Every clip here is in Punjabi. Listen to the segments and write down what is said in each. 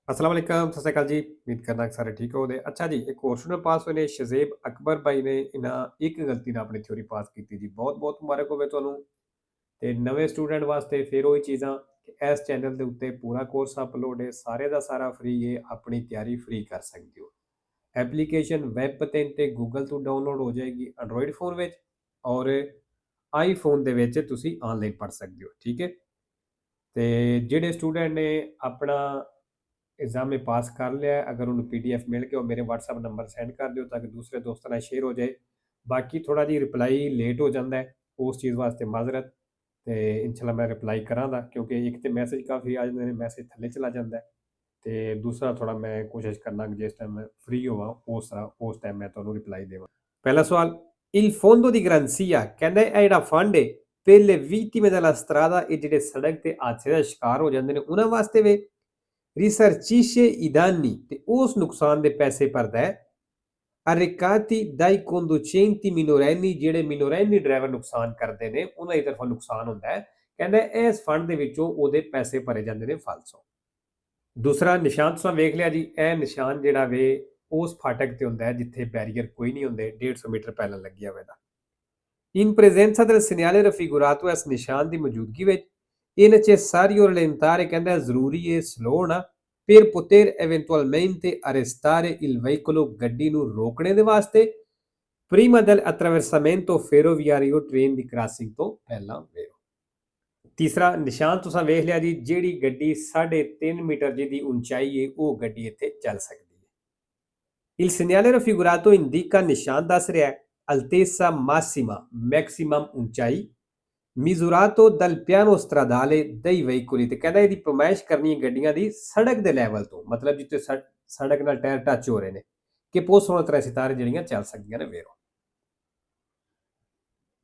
अस्सलाम वालेकुम, सत श्री अकाल जी। उम्मीद करना कि सारे ठीक होगे। अच्छा जी, एक ਹੋਰ स्टूडेंट ਪਾਸ ਹੋਏ ਨੇ ਸ਼ਜ਼ੇਬ ਅਕਬਰ ਭਾਈ ਨੇ ਇਹਨਾਂ ਇੱਕ ਗਲਤੀ ਨਾਲ ਆਪਣੀ ਥਿਊਰੀ ਪਾਸ ਕੀਤੀ ਜੀ। ਬਹੁਤ-ਬਹੁਤ ਮੁਬਾਰਕ ਹੋਵੇ ਤੁਹਾਨੂੰ। ਤੇ ਨਵੇਂ ਸਟੂਡੈਂਟ ਵਾਸਤੇ ਫਿਰ ਉਹੀ ਚੀਜ਼ਾਂ ਕਿ ਇਸ ਚੈਨਲ ਦੇ ਉੱਤੇ ਪੂਰਾ ਕੋਰਸ ਅਪਲੋਡ ਹੈ, ਸਾਰੇ ਦਾ ਸਾਰਾ ਫ੍ਰੀ ਹੈ, ਆਪਣੀ ਤਿਆਰੀ ਫ੍ਰੀ ਕਰ ਸਕਦੇ ਹੋ। ਐਪਲੀਕੇਸ਼ਨ ਵੈਬ ਤੇ ਤੇ ਗੂਗਲ ਤੋਂ ਡਾਊਨਲੋਡ ਹੋ ਜਾਏਗੀ ਐਂਡਰੋਇਡ ਫੋਨ ਵਿੱਚ ਔਰ ਆਈਫੋਨ ਦੇ ਵਿੱਚ ਤੁਸੀਂ ਆਨਲਾਈਨ ਪੜ੍ਹ ਸਕਦੇ ਹੋ, ਠੀਕ ਹੈ। ਤੇ ਜਿਹੜੇ ਸਟੂਡੈਂਟ ਨੇ ਆਪਣਾ एग्ज़ाम में पास कर लिया है, अगर उन्हें पीडीएफ मिल के और मेरे व्हाट्सएप नंबर सेंड कर दिओ ताकि दूसरे दोस्तों नाल शेयर हो जाए। बाकी थोड़ा जी रिप्लाई लेट हो जाता है, उस चीज़ वास्ते माज़रत। तो इंशाल्लाह मैं रिप्लाई करांगा क्योंकि एक तो मैसेज काफ़ी आ जाते हैं, मैसेज थल्ले चला जाता है। तो दूसरा थोड़ा मैं कोशिश करना कि जिस टाइम मैं फ्री होवां उस टाइम मैं तुहानूं रिप्लाई देवां। पहला सवाल, Il fondo di garanzia ਕਹਿੰਦਾ ਇਹ ਜਿਹੜਾ ਫੰਡ ਹੈ ਪਹਿਲੇ ਵਿttime della strada ਇਹ ਜਿਹੜੇ ਸੜਕ ਤੇ ਹਾਦਸੇ ਦਾ ਸ਼ਿਕਾਰ ਹੋ ਜਾਂਦੇ ਨੇ ਉਹਨਾਂ ਵਾਸਤੇ ਵੇ risarcisce i danni ਤੇ ਉਸ ਨੁਕਸਾਨ ਦੇ ਪੈਸੇ ਭਰਦਾ ਹੈ arrecati dai conducenti minorenni ਜਿਹੜੇ ਮਿਨੋਰੈਨੀ ਡਰਾਈਵਰ ਨੁਕਸਾਨ ਕਰਦੇ ਨੇ ਉਹਨਾਂ ਦੀ ਤਰਫੋਂ ਨੁਕਸਾਨ ਹੁੰਦਾ ਹੈ। ਕਹਿੰਦਾ ਇਸ ਫੰਡ ਦੇ ਵਿੱਚੋਂ ਉਹਦੇ ਪੈਸੇ ਭਰੇ ਜਾਂਦੇ ਨੇ ਫਾਲਸੋ। ਦੂਸਰਾ ਨਿਸ਼ਾਨ ਤੁਸੀਂ ਵੇਖ ਲਿਆ ਜੀ, ਇਹ ਨਿਸ਼ਾਨ ਜਿਹੜਾ ਵੇ ਉਸ ਫਾਟਕ ਤੇ ਹੁੰਦਾ ਹੈ ਜਿੱਥੇ ਬੈਰੀਅਰ ਕੋਈ ਨਹੀਂ ਹੁੰਦੇ, 150 ਮੀਟਰ ਪਹਿਲਾਂ ਲੱਗਿਆ ਹੋਇਆ ਦਾ। In presenza del segnale raffigurato ਇਸ ਨਿਸ਼ਾਨ ਦੀ ਮੌਜੂਦਗੀ ਵਿੱਚ è necessario rallentare ਕਹਿੰਦਾ ਜ਼ਰੂਰੀ ਹੈ ਸਲੋ ਹੋਣਾ per poter eventualmente arrestare il veicolo ਗੱਡੀ ਨੂੰ ਰੋਕਣੇ ਦੇ ਵਾਸਤੇ prima del attraversamento ferroviario train ਦੀ ਕ੍ਰਾਸਿੰਗ ਤੋਂ ਪਹਿਲਾਂ ਵੇਖੋ। ਤੀਸਰਾ ਨਿਸ਼ਾਨ ਤੁਸੀਂ ਵੇਖ ਲਿਆ ਜੀ, ਜਿਹੜੀ ਗੱਡੀ 3.5 ਮੀਟਰ ਜਿਹਦੀ ਉਚਾਈ ਹੈ ਉਹ ਗੱਡੀ ਇੱਥੇ ਚੱਲ ਸਕਦੀ ਹੈ। Il segnale raffigurato indica ਨਿਸ਼ਾਨ ਦੱਸ ਰਿਹਾ ਹੈ altezza massima maximum ਉਚਾਈ misurato dal piano stradale dei veicoli ਤੇ ਕਹਿੰਦਾ ਇਹਦੀ ਪਮਾਇਸ਼ ਕਰਨੀ ਹੈ ਗੱਡੀਆਂ ਦੀ ਸੜਕ ਦੇ ਲੈਵਲ ਤੋਂ, ਮਤਲਬ ਜਿੱਥੇ ਸੜਕ ਨਾਲ ਟਾਇਰ ਟੱਚ ਹੋ ਰਹੇ ਨੇ ਕਿ possono transitare ਜਿਹੜੀਆਂ ਚੱਲ ਸਕਦੀਆਂ ਨੇ ਵੇਰੋ।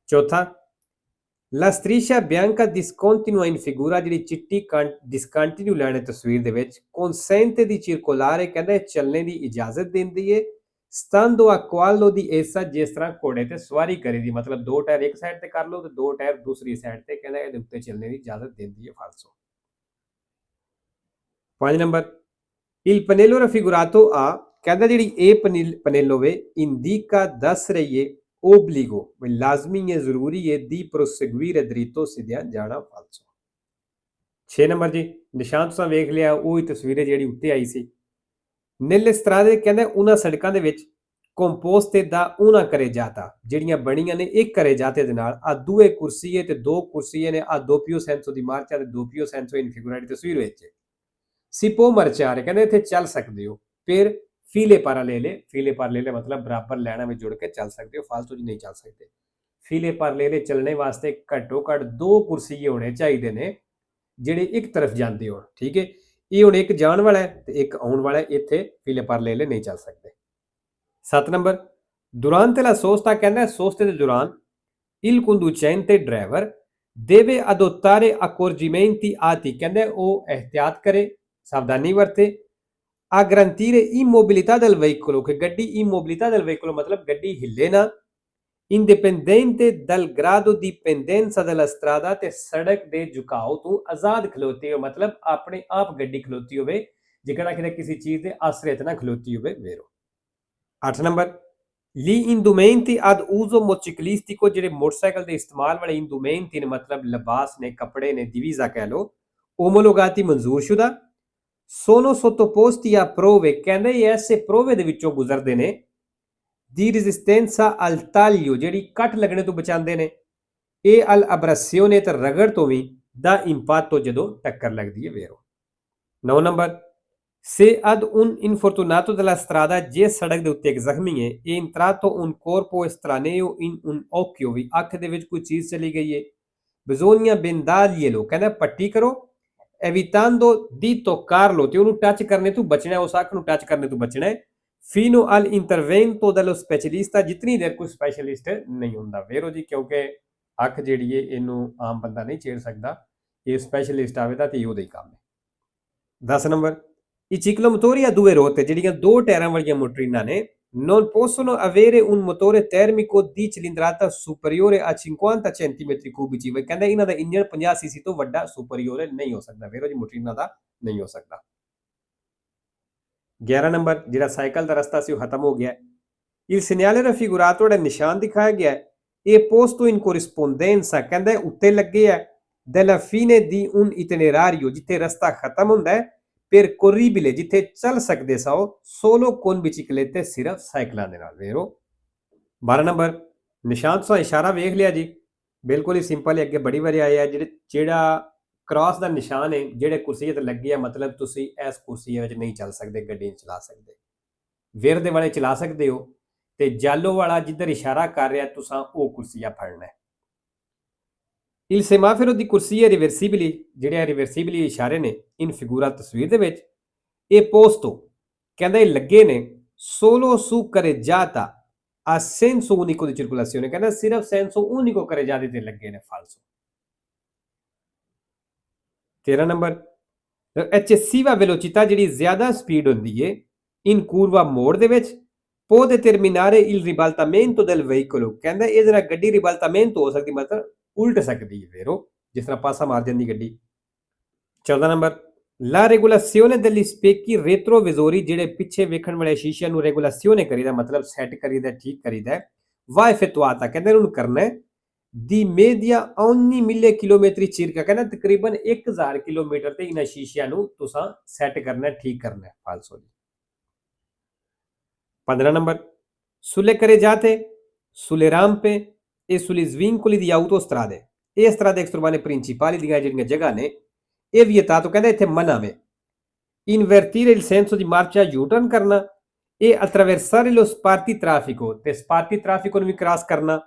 ਚੌਥਾ, la striscia bianca discontinua in figura ਜਿਹੜੀ ਚਿੱਟੀ discontinue ਲਾਈਨ ਹੈ ਤਸਵੀਰ ਦੇ ਵਿੱਚ consente di circolare ਕਹਿੰਦਾ ਚੱਲਣੇ ਦੀ ਇਜਾਜ਼ਤ ਦਿੰਦੀ ਹੈ stando a cavallo di essa ਜਿਸ ਤਰ੍ਹਾਂ ਘੋੜੇ ਤੇ ਸਵਾਰੀ ਕਰੀ ਦੀ, ਮਤਲਬ ਦੋ ਟਾਇਰ ਇੱਕ ਸਾਈਡ ਤੇ ਕਰ ਲਓ ਤੇ ਦੋ ਟਾਇਰ ਦੂਸਰੀ ਸਾਈਡ ਤੇ, ਕਹਿੰਦਾ ਇਹਦੇ ਉੱਤੇ ਚੱਲਣੇ ਦੀ ਇਜਾਜ਼ਤ ਦਿੰਦੀ ਹੈ ਫਾਲਸੋ। 5 number, il pannello raffigurato a ਕਹਿੰਦਾ ਜਿਹੜੀ ਇਹ ਪਨੇਲੋ ਵੇ indica ਦੱਸ ਰਹੀ ਹੈ obbligo ਵੀ ਲਾਜ਼ਮੀ ਹੈ ਜ਼ਰੂਰੀ ਹੈ di proseguire dritto ਸਿੱਧਿਆਂ ਜਾਣਾ ਫਾਲਸੋ। 6 ਨੰਬਰ ਜੀ, ਨਿਸ਼ਾਨ ਤੁਸੀਂ ਵੇਖ ਲਿਆ ਉਹੀ ਤਸਵੀਰ ਜਿਹੜੀ ਉੱਤੇ ਆਈ ਸੀ। nelle strade ਕਹਿੰਦਾ ਉਹਨਾਂ ਸੜਕਾਂ ਦੇ ਵਿੱਚ ਕੰਪੋਸਟ ਦਾ ਉਹਨਾਂ ਕਰੇ ਜਾਤਾ ਜਿਹੜੀਆਂ ਬਣੀਆਂ ਨੇ ਇੱਕ ਕਰੇ ਜਾਤੇ ਦੇ ਨਾਲ ਆ ਦੂਏ ਕੁਰਸੀਏ ਤੇ ਦੋ ਕੁਰਸੀਏ ਨੇ ਆ ਦੋਪੀਓ ਸੈਂਸੋ ਦੀ ਮਾਰਚਾ ਤੇ ਦੋਪੀਓ ਸੈਂਸੋ ਇਨ ਫਿਗੂਰਾਟੀ ਤਸਵੀਰ ਵਿੱਚ ਸਿਪੋ ਮਰਚਾਰੇ ਕਹਿੰਦੇ ਇੱਥੇ ਚੱਲ ਸਕਦੇ ਹੋ। ਫਿਰ ਫੀਲੇ ਪਾਰਲੇਲੇ ਮਤਲਬ ਬਰਾਬਰ ਲੈਣਾ ਵਿੱਚ ਜੁੜ ਕੇ ਚੱਲ ਸਕਦੇ ਹੋ, ਫਾਲਤੂ ਜੀ ਨਹੀਂ ਚੱਲ ਸਕਦੇ। ਫੀਲੇ ਪਾਰਲੇਲੇ ਚੱਲਣੇ ਵਾਸਤੇ ਘੱਟੋ ਘੱਟ ਦੋ ਕੁਰਸੀਏ ਹੋਣੇ ਚਾਹੀਦੇ ਨੇ ਜਿਹੜੇ ਇੱਕ ਤਰਫ ਜਾਂਦੇ ਹੋਣ, ਠੀਕ ਹੈ। ਇਹ ਹੁਣ ਇੱਕ ਜਾਣ ਵਾਲਾ ਹੈ ਤੇ ਇੱਕ ਆਉਣ ਵਾਲਾ ਹੈ, ਇੱਥੇ ਫੀਲੇ ਪਾਰਲੇਲੇ ਨਹੀਂ ਚੱਲ ਸਕਦੇ। 7 ਨੰਬਰ, durante la sosta ਕਹਿੰਦਾ ਸੋਸਤੇ ਦੇ ਦੌਰਾਨ il conducente driver deve adottare accorgimenti atti ਕਹਿੰਦਾ ਉਹ ਇhtiyat ਕਰੇ, ਸਾਵਧਾਨੀ ਵਰਤੇ a garantire immobilità del veicolo ਕਿ ਗੱਡੀ immobilità del veicolo ਮਤਲਬ ਗੱਡੀ ਹਿੱਲੇ ਨਾ indipendente dal grado di pendenza della strada ਤੇ ਸੜਕ ਦੇ ਝੁਕਾਓ ਤੋਂ ਆਜ਼ਾਦ ਖਲੋਤੀ ਹੋ, ਮਤਲਬ ਆਪਣੇ ਆਪ ਗੱਡੀ ਖਲੋਤੀ ਹੋਵੇ ਜਿਹੜਾ ਕਿਤੇ ਕਿਸੇ ਚੀਜ਼ ਦੇ ਆਸਰੇ ਤੇ ਨਾ ਖਲੋਤੀ ਹੋਵੇ ਵੇਰੋ। 8 number, gli indumenti ad uso motociclistico ਜਿਹੜੇ ਮੋਟਰਸਾਈਕਲ ਦੇ ਇਸਤੇਮਾਲ ਵਾਲੇ indumenti ਨੇ ਮਤਲਬ ਲਿਬਾਸ ਨੇ, ਕੱਪੜੇ ਨੇ, divisa ਕਹਿ ਲਓ, omologati ਮਨਜ਼ੂਰਸ਼ੁਦਾ sono sottoposti a prove ਕਹਿੰਦੇ ਐਸੇ ਪ੍ਰੋਵੇ ਦੇ ਵਿੱਚੋਂ ਗੁਜ਼ਰਦੇ ਨੇ di resistenza al taglio ਜਿਹੜੀ ਕੱਟ ਲੱਗਣੇ ਤੋਂ ਬਚਾਉਂਦੇ ਨੇ e al abrasione ਤੇ ਰਗੜ ਤੋਂ ਵੀ da impatto ਜਦੋਂ ਟੱਕਰ ਲੱਗਦੀ ਹੈ ਵੇਰੋ। 9 number, se ad un infortunato della strada ਜੇ ਸੜਕ ਦੇ ਉੱਤੇ ਇੱਕ ਜ਼ਖਮੀ ਹੈ e entrato un corpo estraneo in un occhio ਵੀ ਅੱਖ ਦੇ ਵਿੱਚ ਕੋਈ ਚੀਜ਼ ਚਲੀ ਗਈ ਹੈ bisogna bendarglielo ਕਹਿੰਦਾ ਪੱਟੀ ਕਰੋ evitando di toccarlo ਤੇ ਉਹਨੂੰ ਟੱਚ ਕਰਨੇ ਤੋਂ ਬਚਣਾ, ਉਸ ਅੱਖ ਨੂੰ ਟੱਚ ਕਰਨੇ ਤੋਂ ਬਚਣਾ ਹੈ fino all'intervento dello specialista ਜਿਤਨੀ ਦੇਰ ਕੋਈ ਸਪੈਸ਼ਲਿਸਟ ਨਹੀਂ ਹੁੰਦਾ ਵੇਰੋ ਜੀ, ਕਿਉਂਕਿ ਅੱਖ ਜਿਹੜੀ ਹੈ ਇਹਨੂੰ ਆਮ ਬੰਦਾ ਨਹੀਂ ਛੇੜ ਸਕਦਾ, ਇਹ ਸਪੈਸ਼ਲਿਸਟ ਆਵੇਗਾ ਤੇ ਉਹਦਾ ਹੀ ਕੰਮ ਹੈ। 10 number, i ciclomotori a due ruote ਜਿਹੜੀਆਂ ਦੋ ਟਾਇਰਾਂ ਵਾਲੀਆਂ ਮੋਟਰੀਨਾਂ ਨੇ non possono avere un motore termico di cilindrata superiore a 50 centimetri cubici ਵੀ ਕਹਿੰਦਾ ਇਹਨਾਂ ਦਾ ਇੰਜਨ 50 cc ਤੋਂ ਵੱਡਾ ਸੁਪਰੀਓਰ ਨਹੀਂ ਹੋ ਸਕਦਾ ਵੇਰੋ ਜੀ, ਮੋਟਰੀਨਾਂ ਦਾ ਨਹੀਂ ਹੋ ਸਕਦਾ। 11 ਨੰਬਰ ਜਿਹੜਾ ਸਾਈਕਲ ਦਾ ਰਸਤਾ ਸੀ ਉਹ ਖਤਮ ਹੋ ਗਿਆ। Il segnale raffigurato ਜਿਹੜਾ ਨਿਸ਼ਾਨ ਦਿਖਾਇਆ ਗਿਆ ਹੈ ਇਹ posto in corrispondenza ਕਹਿੰਦਾ ਉੱਤੇ ਲੱਗੇ ਹੈ della fine di un itinerario ਜਿੱਥੇ ਰਸਤਾ ਖਤਮ ਹੁੰਦਾ ਹੈ percorribile ਜਿੱਥੇ ਚੱਲ ਸਕਦੇ ਸੋ solo con biciclette ਸਿਰਫ ਸਾਈਕਲਾਂ ਦੇ ਨਾਲ। ਵੇਰੋ 12 ਨੰਬਰ ਨਿਸ਼ਾਨ ਤੋਂ ਇਸ਼ਾਰਾ ਵੇਖ ਲਿਆ ਜੀ, ਬਿਲਕੁਲ ਹੀ ਸਿੰਪਲ ਹੈ। ਅੱਗੇ ਬੜੀ ਵਾਰੀ ਆਇਆ ਜਿਹੜਾ ਕ੍ਰਾਸ ਦਾ ਨਿਸ਼ਾਨ ਹੈ ਜਿਹੜੇ ਕੁਰਸੀ ਤੇ ਲੱਗੇ ਆ ਮਤਲਬ ਤੁਸੀਂ ਇਸ ਕੁਰਸੀ ਵਿੱਚ ਨਹੀਂ ਚੱਲ ਸਕਦੇ, ਗੱਡੀ ਨਹੀਂ ਚਲਾ ਸਕਦੇ। ਵਿਰ ਦੇ ਵਾਲੇ ਚਲਾ ਸਕਦੇ ਹੋ ਤੇ ਜਾਲੋ ਵਾਲਾ ਜਿੱਧਰ ਇਸ਼ਾਰਾ ਕਰ ਰਿਹਾ ਤੁਸੀਂ ਉਹ ਕੁਰਸੀਆ ਫੜਨਾ ਹੈ। Il semaforo ਦੀ ਕੁਰਸੀ ਹੈ ਰਿਵਰਸੀਬਲੀ, ਜਿਹੜੇ ਰਿਵਰਸੀਬਲੀ ਇਸ਼ਾਰੇ ਨੇ ਇਨ ਫਿਗੂਰਾ ਤਸਵੀਰ ਦੇ ਵਿੱਚ ਇਹ ਪੋਸਟੋ ਕਹਿੰਦਾ ਇਹ ਲੱਗੇ ਨੇ solo su carreggiata a senso unico di circolazione ਕਹਿੰਦਾ ਸਿਰਫ senso unico carreggiata ਤੇ ਲੱਗੇ ਨੇ। ਫਾਲਸੋ। 13 ਨੰਬਰ ਐਕਸੈਸਿਵਾ ਵੈਲੋਸਿਟà ਜਿਹੜੀ ਜ਼ਿਆਦਾ ਸਪੀਡ ਹੁੰਦੀ ਹੈ ਇਨ curva ਮੋੜ ਦੇ ਵਿੱਚ può determinare il ribaltamento del veicolo ਕਹਿੰਦਾ ਇਹਦੇ ਨਾਲ ਗੱਡੀ ਰਿਬਲਟਾਮੈਂਟ ਹੋ ਸਕਦੀ, ਮਤਲਬ ਉਲਟ ਸਕਦੀ ਹੈ। ਵੇਰੋ ਜਿਸ ਤਰ੍ਹਾਂ ਪਾਸਾ ਮਾਰ ਜਾਂਦੀ ਗੱਡੀ। 14 number la regolazione degli specchi retrovisori ਜਿਹੜੇ ਪਿੱਛੇ ਵੇਖਣ ਵਾਲੇ ਸ਼ੀਸ਼ਿਆਂ ਨੂੰ ਰੈਗੂਲੇਸ਼ਨੇ ਕਰੀਦਾ ਮਤਲਬ ਸੈੱਟ ਕਰੀਦਾ, ਠੀਕ ਕਰੀਦਾ। va effettuata ਕਹਿੰਦੇ ਇਹਨੂੰ ਕਰਨਾ ਹੈ di media ogni 1000 kilometre circa ਕਹਿੰਦਾ ਤਕਰੀਬਨ 1000 ਕਿਲੋਮੀਟਰ ਤੇ ਇਹਨਾਂ ਸ਼ੀਸ਼ਿਆਂ ਨੂੰ ਤੁਸੀਂ ਸੈੱਟ ਕਰਨਾ, ਠੀਕ ਕਰਨਾ। ਫਾਲਸੋ ਜੀ। 15 number sulle carreggiate, sulle rampe e sugli svincoli di autostrade ਇਹ strade extraurbanee principali ਦੀਆਂ ਜਿਹੜੀਆਂ ਜਗ੍ਹਾ ਨੇ ਇਹ vietato ਕਹਿੰਦਾ ਇੱਥੇ ਮਨਾ ਵੇ invertire il senso di marcia U-turn ਕਰਨਾ e attraversare lo spartitraffico ਤੇ spartitraffico ਨੂੰ ਵੀ ਕ੍ਰਾਸ ਕਰਨਾ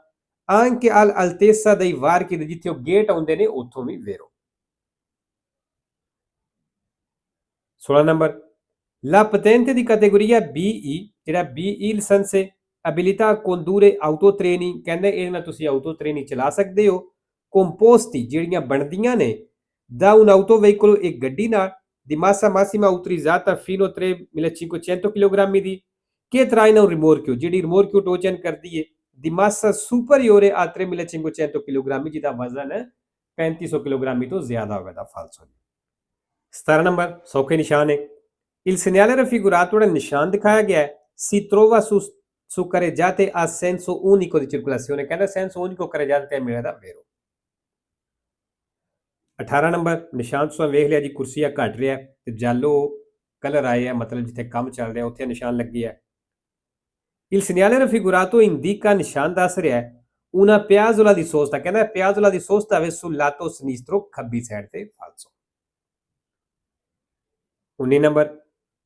anche all'altezza dei varchi ਦੇ ਜਿੱਥੇ ਉਹ ਗੇਟ ਆਉਂਦੇ ਨੇ ਉੱਥੋਂ ਵੀ। ਵੇਰੋ 16 number La patente di categoria BE ਜਿਹੜਾ BE ਲਾਇਸੈਂਸ ਹੈ abilità a condurre autotreni ਕਹਿੰਦੇ ਇਹਦੇ ਨਾਲ ਤੁਸੀਂ ਆਟੋ ਟ੍ਰੇਨ ਚਲਾ ਸਕਦੇ ਹੋ। ਕੰਪੋਸਟੀ ਜਿਹੜੀਆਂ ਬਣਦੀਆਂ ਨੇ da un autoveicolo ਇੱਕ ਗੱਡੀ ਨਾਲ di massa massima autorizzata fino a 3.500 kg the che traina un rimorchio ਜਿਹੜੀ rimorchio ਟੋਚਨ ਕਰਦੀ ਹੈ di massa superiore a 3.500 kg ਜਿਹਦਾ ਵਜ਼ਨ 3500 kg ਤੋਂ ਜ਼ਿਆਦਾ ਹੋਵੇਗਾ। ਫਾਲਸੋ। 17 ਨੰਬਰ ਸੌਖੇ ਨਿਸ਼ਾਨ ਹੈ Il segnale raffigurato ਜਿਹੜਾ ਨਿਸ਼ਾਨ ਦਿਖਾਇਆ ਗਿਆ ਹੈ si trova su carreggiate a senso unico di circolazione ਕਹਿੰਦਾ senso unico carreggiate ਤੇ ਮਿਲਦਾ। ਵੇਰੋ 18 ਨੰਬਰ ਨਿਸ਼ਾਨ ਤੁਸੀਂ ਵੇਖ ਲਿਆ ਜੀ, ਕੁਰਸੀਆ ਘਟ ਰਿਹਾ ਤੇ ਜਾਲੋ ਕਲਰ ਆਏ ਆ ਮਤਲਬ ਜਿੱਥੇ ਕੰਮ ਚੱਲ ਰਿਹਾ ਉੱਥੇ ਨਿਸ਼ਾਨ ਲੱਗੇ ਆ। Il segnale raffigurato indica ਨਿਸ਼ਾਨ ਦੱਸ ਰਿਹਾ una piazzola di sosta ਕਹਿੰਦਾ piazzola di sosta ਵੇ sul lato sinistro ਖੱਬੀ ਸਾਈਡ ਤੇ। ਫਾਲਸੋ। 19 ਨੰਬਰ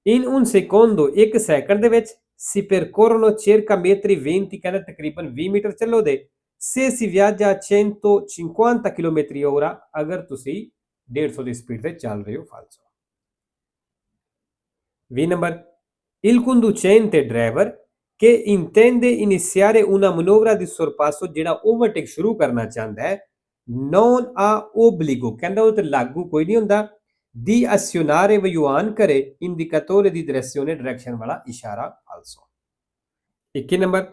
in un secondo ਇੱਕ ਸੈਕਿੰਡ ਦੇ ਵਿੱਚ si percorrono circa metri 20 ਕਹਿੰਦਾ ਤਕਰੀਬਨ 20 ਮੀਟਰ ਚੱਲੋਗੇ se si viaggia a 150 km/h ਅਗਰ ਤੁਸੀਂ 150 ਦੀ ਸਪੀਡ ਤੇ ਚੱਲ ਰਹੇ ਹੋ। ਫਾਲਸੋ। 20 number il conducente driver che intende iniziare una manovra di sorpasso ਜਿਹੜਾ ਓਵਰਟੇਕ ਸ਼ੁਰੂ ਕਰਨਾ ਚਾਹੁੰਦਾ ਹੈ non ha obbligo ਕਹਿੰਦਾ ਉਹ ਤੇ ਲਾਗੂ ਕੋਈ ਨਹੀਂ ਹੁੰਦਾ di azionare ਵਿਯੁਆਨ ਕਰੇ indicatore di direzione ਡਾਇਰੈਕਸ਼ਨ ਵਾਲਾ ਇਸ਼ਾਰਾ। ਫਾਲਸੋ। 21 number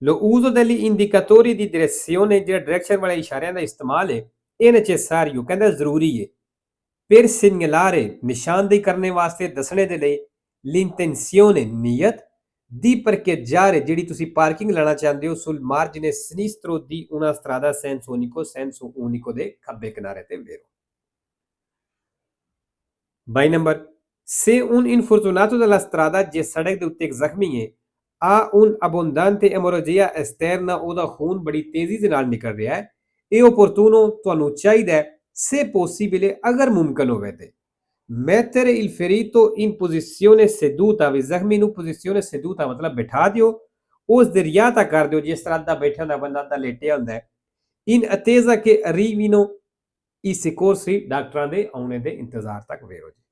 lo uso degli indicatori di direzione ਜਿਹੜਾ ਡਾਇਰੈਕਸ਼ਨ ਵਾਲੇ ਇਸ਼ਾਰਿਆਂ ਦਾ ਇਸਤੇਮਾਲ ਹੈ ਇਹ necessario ਕਹਿੰਦਾ ਜ਼ਰੂਰੀ ਹੈ per segnalare ਨਿਸ਼ਾਨਦੇਹੀ ਕਰਨੇ ਵਾਸਤੇ ਦੱਸਣੇ ਦੇ ਲਈ l'intenzione ਨੀਅਤ di parcheggiare ਜਿਹੜੀ ਤੁਸੀਂ ਪਾਰਕਿੰਗ ਲੈਣਾ ਚਾਹੁੰਦੇ ਹੋ sul margine sinistro di una strada senso unico ਦੇ ਖੱਬੇ ਕਿਨਾਰੇ ਤੇ। ਵੇਰੋ 22 number se un infortunato della strada ਜੇ ਸੜਕ ਦੇ ਉੱਤੇ ਇੱਕ ਜ਼ਖਮੀ ਹੈ ha un abbondante emorragia esterna ਉਹਦਾ ਖੂਨ ਬੜੀ ਤੇਜ਼ੀ ਦੇ ਨਾਲ ਨਿਕਲ ਰਿਹਾ ਹੈ ਇਹ opportuno ਤੁਹਾਨੂੰ ਚਾਹੀਦਾ ਹੈ se possibile ਅਗਰ ਮੁਮਕਨ ਹੋਵੇ ਤੇ mettere il ferito in posizione seduta ਵੀ ਜ਼ਖਮੀ ਨੂੰ posizione seduta ਮਤਲਬ ਬਿਠਾ ਦਿਓ ਉਸ ਦੇ ਰਿਆਤਾ ਕਰ ਦਿਓ ਜਿਸ ਤਰ੍ਹਾਂ ਦਾ ਬੈਠਾ ਹੁੰਦਾ ਬੰਦਾ ਤਾਂ ਲੇਟਿਆ ਹੁੰਦਾ ਹੈ in attesa che arrivino i soccorsi ਡਾਕਟਰਾਂ ਦੇ ਆਉਣੇ ਦੇ ਇੰਤਜ਼ਾਰ ਤੱਕ। ਵੇਰੋ ਜੀ।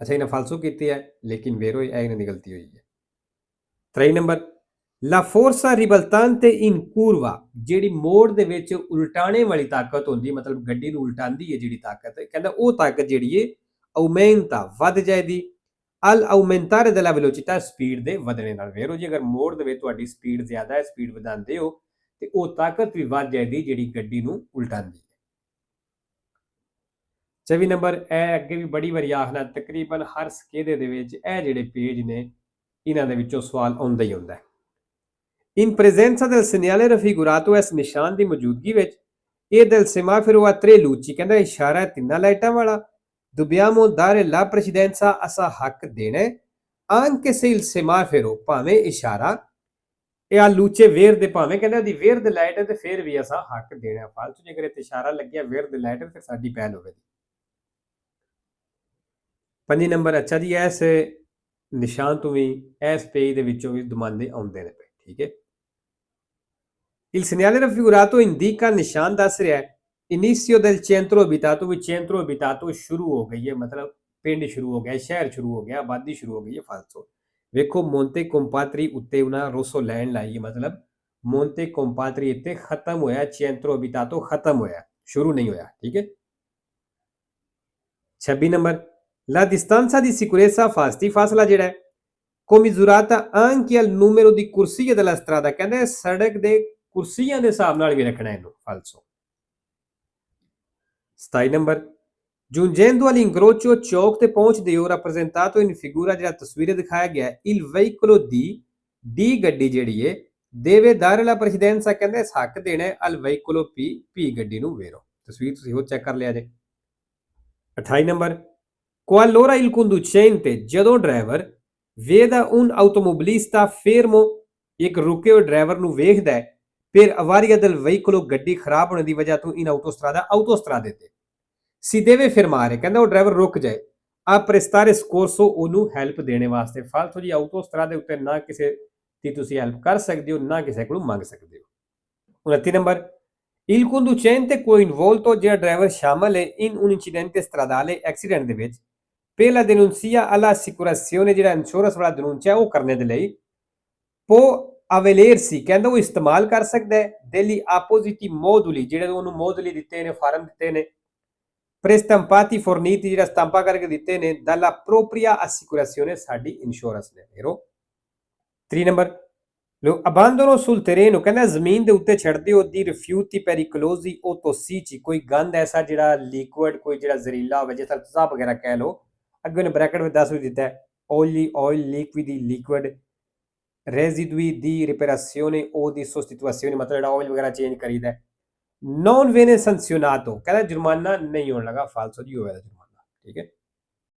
ਅੱਛਾ ਇਹਨਾਂ ਫਾਲਸੋ ਕੀਤੀ ਹੈ ਲੇਕਿਨ ਵੇਰੋ ਇਹ ਇਹਨਾਂ ਦੀ ਗਲਤੀ ਹੋਈ ਹੈ। 23 number la forza ribaltante in curva ਜਿਹੜੀ ਮੋੜ ਦੇ ਵਿੱਚ ਉਲਟਾਣੇ ਵਾਲੀ ਤਾਕਤ ਹੁੰਦੀ ਮਤਲਬ ਗੱਡੀ ਨੂੰ ਉਲਟਾਉਂਦੀ ਹੈ ਜਿਹੜੀ ਤਾਕਤ ਕਹਿੰਦਾ ਉਹ ਤਾਕਤ ਜਿਹੜੀ ਹੈ aumenta ਵੱਧ ਜਾਏਗੀ al aumentare della velocità speed ਦੇ ਵਧਣੇ ਨਾਲ। ਵੇਰੋ ਜੀ ਅਗਰ ਮੋੜ ਦੇ ਵਿੱਚ ਤੁਹਾਡੀ ਸਪੀਡ ਜ਼ਿਆਦਾ ਹੈ ਸਪੀਡ ਵਧਾਉਂਦੇ ਹੋ ਤੇ ਉਹ ਤਾਕਤ ਵੀ ਵੱਧ ਜਾਏਗੀ ਜਿਹੜੀ ਗੱਡੀ ਨੂੰ ਉਲਟਾਉਂਦੀ ਹੈ। 24 ਨੰਬਰ ਇਹ ਅੱਗੇ ਵੀ ਬੜੀ ਵਾਰੀ ਆਖਣਾ ਤਕਰੀਬਨ ਹਰ ਸਕੇਦੇ ਦੇ ਵਿੱਚ ਇਹ ਜਿਹੜੇ ਪੇਜ ਨੇ ਇਹਨਾਂ ਦੇ ਵਿੱਚੋਂ ਸਵਾਲ ਆਉਂਦਾ ਹੀ ਹੁੰਦਾ ਹੈ। In presenza del segnale raffigurato ਇਸ ਨਿਸ਼ਾਨ ਦੀ ਮੌਜੂਦਗੀ ਵਿੱਚ ਇਹ del semaforo a tre luci ਕਹਿੰਦਾ ਇਸ਼ਾਰਾ ਹੈ ਤਿੰਨਾਂ ਲਾਈਟਾਂ ਵਾਲਾ dobbiamo dare la precedenza ਅਸਾਂ ਹੱਕ ਦੇਣਾ ਹੈ, anche se il semaforo ਭਾਵੇਂ ਇਸ਼ਾਰਾ ਇਹ ਆ ਲੂਚੇ ਵੇਰ ਦੇ ਭਾਵੇਂ ਕਹਿੰਦਾ ਉਹਦੀ ਵੇਰ ਦੇ ਲਾਈਟ ਹੈ ਤੇ ਫਿਰ ਵੀ ਅਸਾਂ ਹੱਕ ਦੇਣਾ ਫਾਲਤੂ ਜੇਕਰ ਇਹ ਇਸ਼ਾਰਾ ਲੱਗਿਆ ਵੇਰ ਦੇ ਲਾਈਟ ਤੇ ਸਾਡੀ ਪਹਿਲ ਹੋਵੇਗੀ। 5 ਨੰਬਰ ਅੱਛਾ ਜੀ ਇਸ ਨਿਸ਼ਾਨ ਤੋਂ ਵੀ ਇਸ ਪੇਜ ਦੇ ਵਿੱਚੋਂ ਵੀ ਦਮਾਂਦੇ ਆਉਂਦੇ ਨੇ ਪਏ ਠੀਕ ਹੈ। Il segnale raffigurato indica ਨਿਸ਼ਾਨ ਦੱਸ ਰਿਹਾ ਹੈ inizio del centro abitato ਵੀ centro abitato ਸ਼ੁਰੂ ਹੋ ਗਈ ਹੈ ਮਤਲਬ ਪਿੰਡ ਸ਼ੁਰੂ ਹੋ ਗਿਆ ਸ਼ਹਿਰ ਸ਼ੁਰੂ ਹੋ ਗਿਆ ਆਬਾਦੀ ਸ਼ੁਰੂ ਹੋ ਗਈ ਹੈ ਫਾਲਤੂ। ਵੇਖੋ ਮੋਂਤੇ ਕੰਪਾਤਰੀ ਉੱਤੇ ਉਹਨਾਂ ਰੋਸੋ ਲੈਣ ਲਾਈ ਮਤਲਬ ਮੋਂਤੇ ਕੰਪਾਤਰੀ ਇੱਥੇ ਖਤਮ ਹੋਇਆ centro abitato ਖਤਮ ਹੋਇਆ ਸ਼ੁਰੂ ਨਹੀਂ ਹੋਇਆ ਠੀਕ ਹੈ। 26 number La distanza di sicurezza fasti ਫਾਸਲਾ ਜਿਹੜਾ ਹੈ commisurata anche al numero di corsie della strada ਕਹਿੰਦੇ ਸੜਕ ਦੇ ਕੁਰਸੀਆਂ ਦੇ ਹਿਸਾਬ ਨਾਲ ਵੀ ਰੱਖਣਾ ਇਹਨੂੰ ਫਾਲਸੋ। 27 ਨੰਬਰ giungendo all'incrocio ਚੌਕ ਤੇ ਪਹੁੰਚਦੇ ਹੋ rappresentato in figura ਜਿਹੜਾ ਤਸਵੀਰ ਦਿਖਾਇਆ ਗਿਆ ਹੈ il veicolo di ਗੱਡੀ ਜਿਹੜੀ ਹੈ deve dare la precedenza ਕਹਿੰਦੇ ਹੱਕ ਦੇਣਾ ਹੈ al veicolo p ਗੱਡੀ ਨੂੰ ਵੇਰੋ ਤਸਵੀਰ ਤੁਸੀਂ ਉਹ ਚੈੱਕ ਕਰ ਲਿਆ ਜੇ। 28 ਨੰਬਰ qualora il conducente ਜਦੋਂ driver veda un automobilista fermo ਇੱਕ ਰੁਕੇ ਹੋਏ ਡਰਾਈਵਰ ਨੂੰ ਵੇਖਦਾ ਹੈ per avaria del veicolo ਗੱਡੀ ਖਰਾਬ ਹੋਣ ਦੀ ਵਜ੍ਹਾ ਤੋਂ in autostrada ਤੇ si deve fermare ਕਹਿੰਦਾ ਉਹ ਡਰਾਈਵਰ ਰੁਕ ਜਾਏ a prestare soccorso ਉਹਨੂੰ ਹੈਲਪ ਦੇਣੇ ਵਾਸਤੇ ਫਾਲਤੂ ਜੀ autostrada ਦੇ ਉੱਤੇ ਨਾ ਕਿਸੇ ਦੀ ਤੁਸੀਂ ਹੈਲਪ ਕਰ ਸਕਦੇ ਹੋ ਨਾ ਕਿਸੇ ਕੋਲੋਂ ਮੰਗ ਸਕਦੇ ਹੋ। 29 ਨੰਬਰ il conducente coinvolto ਜਿਹੜਾ ਡਰਾਈਵਰ ਸ਼ਾਮਲ ਹੈ in un incidente stradale accident ਦੇ ਵਿੱਚ per la denuncia all'assicurazione ਜਿਹੜਾ ਇੰਸ਼ੋਰੈਂਸ ਵਾਲਾ denuncia ਉਹ ਕਰਨੇ ਦੇ ਲਈ può avvalersi ਕਹਿੰਦਾ ਉਹ ਇਸਤੇਮਾਲ ਕਰ ਸਕਦਾ ਹੈ degli appositi moduli ਜਿਹੜੇ ਉਹਨੂੰ ਮੋਡੂਲੀ ਦਿੱਤੇ ਨੇ ਫਾਰਮ ਦਿੱਤੇ ਨੇ prestampati forniti ਜਿਹੜਾ ਸਟੰਪਾ ਕਰਕੇ ਦਿੱਤੇ ਨੇ dalla propria assicurazione ਸਾਡੀ ਇੰਸ਼ੋਰੈਂਸ ਨੇ hero. 3 number lo abbandono sul terreno ਕਹਿੰਦਾ ਜ਼ਮੀਨ ਦੇ ਉੱਤੇ ਛੱਡਦੇ ਹੋ ਦੀ rifiuti pericolosi o tossici ਕੋਈ ਗੰਦ ਐਸਾ ਜਿਹੜਾ ਲਿਕੁਇਡ ਕੋਈ ਜਿਹੜਾ ਜ਼ਹਿਰੀਲਾ ਹੋਵੇ ਜਿਸ ਤਰ੍ਹਾਂ ਤੇਜ਼ਾਬ ਵਗੈਰਾ ਕਹਿ ਲਓ ਅੱਗੇ ਉਹਨੇ ਬ੍ਰੈਕਟ ਵਿੱਚ ਦੱਸ ਵੀ ਦਿੱਤਾ ਹੈ oil liquidi liquid residui di riparazione o di sostituzione ਮਤਲਬ ਜਿਹੜਾ ਆਇਲ ਵਗੈਰਾ ਚੇਂਜ ਕਰੀਦਾ non viene sanzionato ਕਹਿੰਦਾ ਜੁਰਮਾਨਾ ਨਹੀਂ ਹੋਣ ਲੱਗਾ ਫਾਲਸੋ ਜੀ ਹੋਇਆ ਜੁਰਮਾਨਾ ਠੀਕ ਹੈ।